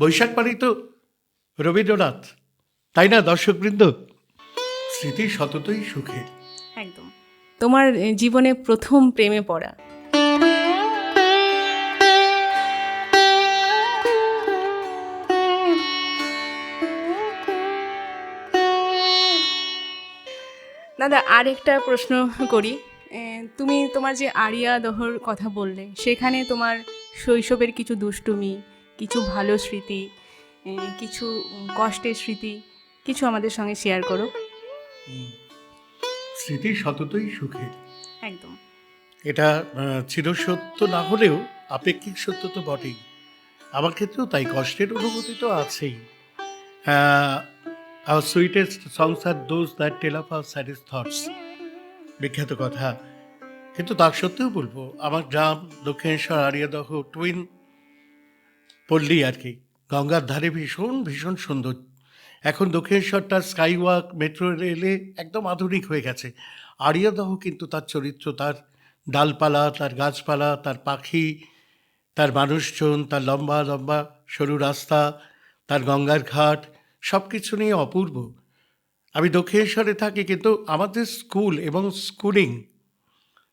বৈশাখ মানেই তো রবীন্দ্রনাথ, তাই না দর্শকবৃন্দ? স্মৃতি সততই সুখে। একদম। তোমার জীবনে প্রথম প্রেমে পড়া? দাদা, আর একটা প্রশ্ন করি। তুমি তোমার যে আরিয়া দহর কথা বললে, সেখানে তোমার শৈশবের কিছু দুষ্টুমি, কিছু ভালো স্মৃতি, কিছু কষ্টের স্মৃতি, কিছু আমাদের সঙ্গে শেয়ার করো। স্মৃতি সততই সুখে, একদম। এটা চিরসত্য না হলেও আপেক্ষিক সত্য তো বটেই। আমার ক্ষেত্রেও তাই, কষ্টের অনুভূতি তো আছেই। Our sweetest songs are those that tell of our saddest thoughts, বিখ্যাত কথা। কিন্তু তার সত্ত্বেও বলবো, আমার গ্রাম দক্ষিণেশ্বর আরিয়াদহ টুইন পল্লী আর কি, গঙ্গার ধারে, ভীষণ ভীষণ সুন্দর। এখন দক্ষিণেশ্বরটা স্কাই ওয়াক, মেট্রো রেলে একদম আধুনিক হয়ে গেছে। আরিয়াদহ কিন্তু তার চরিত্র, তার ডালপালা, তার গাছপালা, তার পাখি, তার মানুষজন, তার লম্বা লম্বা সরু রাস্তা, তার গঙ্গার ঘাট, সব কিছু নিয়ে অপূর্ব। আমি দক্ষিণেশ্বরে থাকি, কিন্তু আমাদের স্কুল এবং স্কুলিং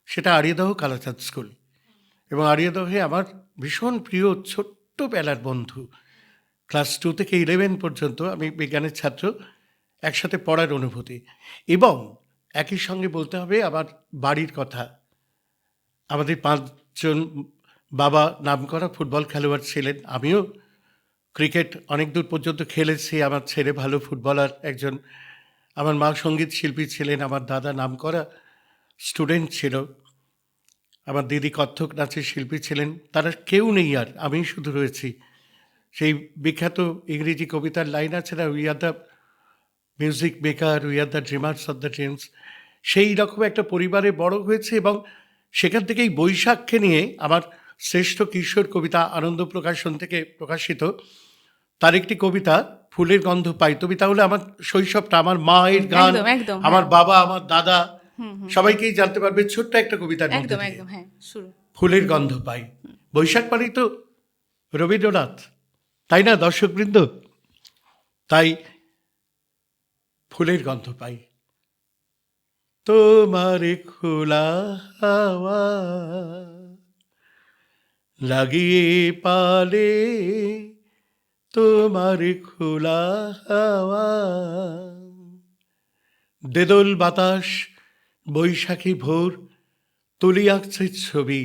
সেটা আরিয়াদহ কালাচাঁদ স্কুল। এবং আরিয়াদহে আমার ভীষণ প্রিয় ছোট্টবেলার বন্ধু, ক্লাস 2 থেকে 11 পর্যন্ত আমি বিজ্ঞানের ছাত্র, একসাথে পড়ার অনুভূতি। এবং একই সঙ্গে বলতে হবে আমার বাড়ির কথা। আমাদের 5জন বাবা নামকরা ফুটবল খেলোয়াড় ছিলেন, আমিও ক্রিকেট অনেক দূর পর্যন্ত খেলেছি, আমার ছেলে ভালো ফুটবলার একজন, আমার মা সঙ্গীত শিল্পী ছিলেন, আমার দাদা নামকরা স্টুডেন্ট ছিল, আমার দিদি কত্থক নাচের শিল্পী ছিলেন। তারা কেউ নেই আর, আমি শুধু রয়েছি। সেই বিখ্যাত ইংরেজি কবিতার লাইন আছে না, we are the music maker, we are the dreamers of the dreams. সেই রকম একটা পরিবারে বড় হয়েছে, এবং সেখান থেকেই বৈশাখকে নিয়ে আমার শ্রেষ্ঠ কিশোর কবিতা আনন্দ প্রকাশন থেকে প্রকাশিত, তার একটি কবিতা ফুলের গন্ধ পাই। তুমি তাহলে আমার শৈশবটা, আমার মায়ের গান, একদম, একদম, আমার হ্যাঁ। বাবা, আমার দাদা, সবাইকেই জানতে পারবে ছোট্ট একটা কবিতার মধ্যে একদম, দিয়ে। একদম, হ্যাঁ, শুরু। ফুলের গন্ধ পাই। বৈশাখ মানেই তো রবীন্দ্রনাথ, তাই না দর্শকবৃন্দ? তাই ফুলের গন্ধ পাই। তোমার খোলা হাওয়া লাগিয়ে পালে, তোমার খোলা হাওয়া, দেদল বাতাস, বৈশাখী ভোর, তুলি আঁকছে ছবি।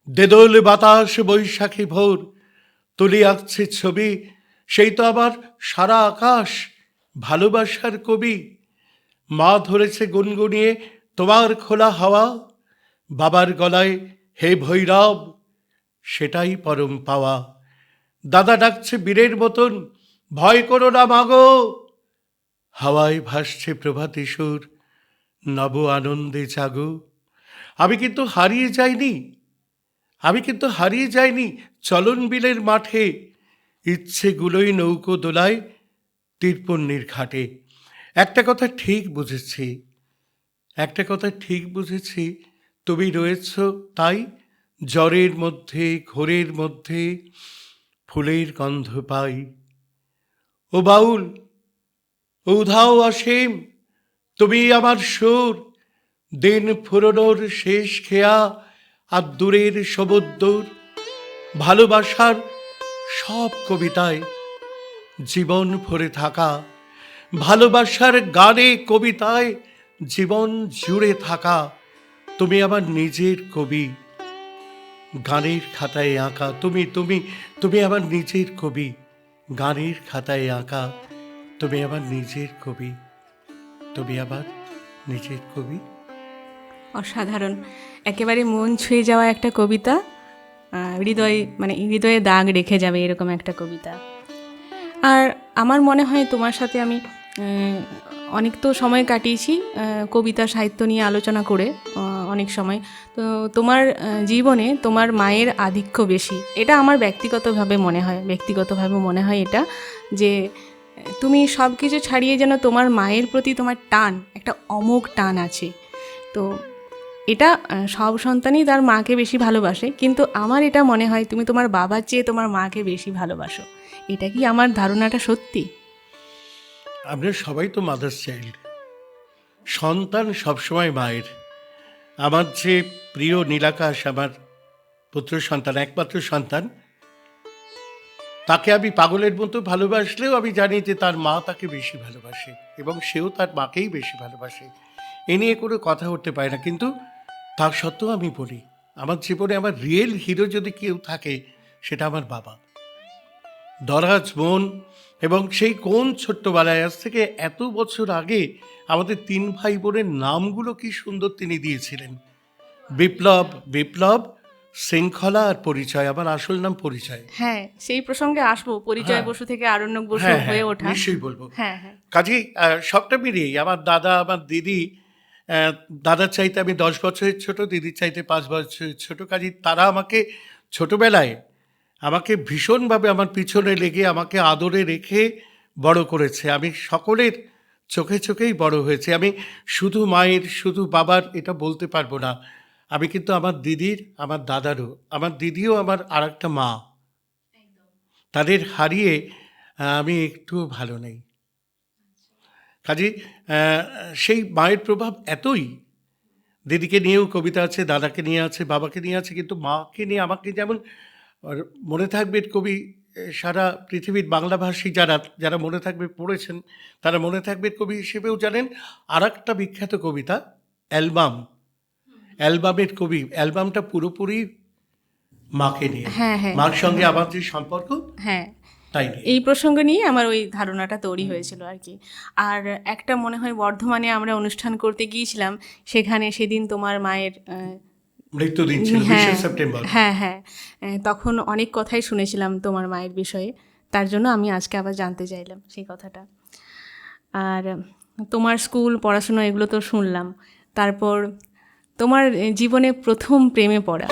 দেদল বাতাস, বৈশাখী ভোর, তুলি আঁকছে ছবি। সেই তো আবার সারা আকাশ ভালোবাসার কবি। মা ধরেছে গুনগুনিয়ে তোমার খোলা হাওয়া, বাবার গলায় হে ভৈরব, সেটাই পরম পাওয়া। দাদা ডাকছে বীরের মতন, ভয় করো না মাগো। হাওয়ায় ভাসছে প্রভাতী সুর, নব আনন্দে জাগো। আমি কিন্তু হারিয়ে যাইনি, আমি কিন্তু হারিয়ে যাইনি চলন বিলের মাঠে, ইচ্ছেগুলোই নৌকো দোলায় তীরপন্নির ঘাটে। একটা কথা ঠিক বুঝেছি, একটা কথা ঠিক বুঝেছি, তুমি রয়েছ তাই জ্বরের মধ্যে, ঘোরের মধ্যে, ফুলের গন্ধ পাই। ও বাউল, ও উধাও অসীম, তুমি আমার সুর, দিন ফুরনোর শেষ খেয়া আর দূরের সমুদ্র, ভালোবাসার সব কবিতায় জীবন ভরে থাকা, ভালোবাসার গানে কবিতায় জীবন জুড়ে থাকা। তুমি আমার নিজের কবি, গানের খাতায় আঁকা। তুমি তুমি তুমি আমার নিজের কবি, গানের খাতায় আঁকা। তুমি আমার নিজের কবি, তুমি আমার নিজের কবি। অসাধারণ, একেবারে মন ছুঁয়ে যাওয়া একটা কবিতা। হৃদয়, মানে হৃদয়ে দাগ রেখে যাবে এরকম একটা কবিতা। আর আমার মনে হয় তোমার সাথে আমি অনেক তো সময় কাটিয়েছি কবিতা সাহিত্য নিয়ে আলোচনা করে, অনেক সময়। তো তোমার জীবনে তোমার মায়ের আধিক্য বেশি, এটা আমার ব্যক্তিগতভাবে মনে হয় এটা, যে তুমি সব কিছু ছাড়িয়ে যেন তোমার মায়ের প্রতি তোমার টান, একটা অমোঘ টান আছে। তো এটা সব সন্তানই তার মাকে বেশি ভালোবাসে, কিন্তু আমার এটা মনে হয় তুমি তোমার বাবার চেয়ে তোমার মাকে বেশি ভালোবাসো। এটা কি আমার ধারণাটা সত্যি? আমরা সবাই তো মাদার্স চাইল্ড, সন্তান সবসময় মায়ের। আমার যে প্রিয় নীলাকাশ, আমার পুত্র সন্তান, একমাত্র সন্তান, তাকে আমি পাগলের মতো ভালোবাসলেও আমি জানি যে তার মা তাকে বেশি ভালোবাসে এবং সেও তার মাকেই বেশি ভালোবাসে। এ নিয়ে কোনো কথা উঠতে পারে না। কিন্তু তা সত্ত্বেও আমি বলি, আমার জীবনে আমার রিয়েল হিরো যদি কেউ থাকে, সেটা আমার বাবা। দরাজ মন, এবং সেই কোন ছোট্টবেলায়, আজ থেকে এত বছর আগে আমাদের 3 ভাই বোনের নামগুলো কি সুন্দর তিনি দিয়েছিলেন। বিপ্লব, বিপ্লব, শৃঙ্খলা আর পরিচয়। আমার আসল নাম পরিচয়। হ্যাঁ, সেই প্রসঙ্গে আসবো, পরিচয় বসু থেকে আরণ্যক বসু হ্যাঁ হয়ে হ্যাঁ, ওঠা। নিশ্চয়ই বলবো। হ্যাঁ হ্যাঁ। কাজেই সবটা মিলিয়েই আমার দাদা, আমার দিদি, দাদার চাইতে আমি 10 বছরের ছোট, দিদির চাইতে 5 বছরের ছোট। কাজেই তারা আমাকে ছোটবেলায় আমাকে ভীষণভাবে আমার পিছনে লেগে আমাকে আদরে রেখে বড় করেছে। আমি সকলের চোখে চোখেই বড় হয়েছে। আমি শুধু মায়ের, শুধু বাবার এটা বলতে পারবো না। আমি কিন্তু আমার দিদির, আমার দাদারও, আমার দিদিও আমার আর একটা মা। তাদের হারিয়ে আমি একটু ভালো নেই। কাজে সেই মায়ের প্রভাব এতই, দিদিকে নিয়েও কবিতা আছে, দাদাকে নিয়ে আছে, বাবাকে নিয়ে আছে, কিন্তু মাকে নিয়ে আমাকে যেমন মনে থাকবে কবি, সারা পৃথিবীর বাংলাভাষী যারা যারা মনে থাকবে, পড়েছেন, তারা মনে থাকবে কবি হিসেবেও জানেন। আর একটা বিখ্যাত কবিতা অ্যালবাম, অ্যালবামের কবি, অ্যালবামটা পুরোপুরি মাকে নিয়ে, হ্যাঁ হ্যাঁ মার সঙ্গে আমার যে সম্পর্ক, হ্যাঁ, তাই নিয়ে। এই প্রসঙ্গ নিয়ে আমার ওই ধারণাটা তৈরি হয়েছিল আর কি। আর একটা মনে হয় বর্ধমানে আমরা অনুষ্ঠান করতে গিয়েছিলাম, সেখানে সেদিন তোমার মায়ের মৃত্যুদিন ছিল, হ্যাঁ 20 সেপ্টেম্বর। হ্যাঁ হ্যাঁ, তখন অনেক কথাই শুনেছিলাম তোমার মায়ের বিষয়ে, তার জন্য আমি আজকে আবার জানতে চাইলাম সেই কথাটা। আর তোমার স্কুল পড়াশোনা এগুলো তো শুনলাম, তারপর তোমার জীবনে প্রথম প্রেমে পড়া,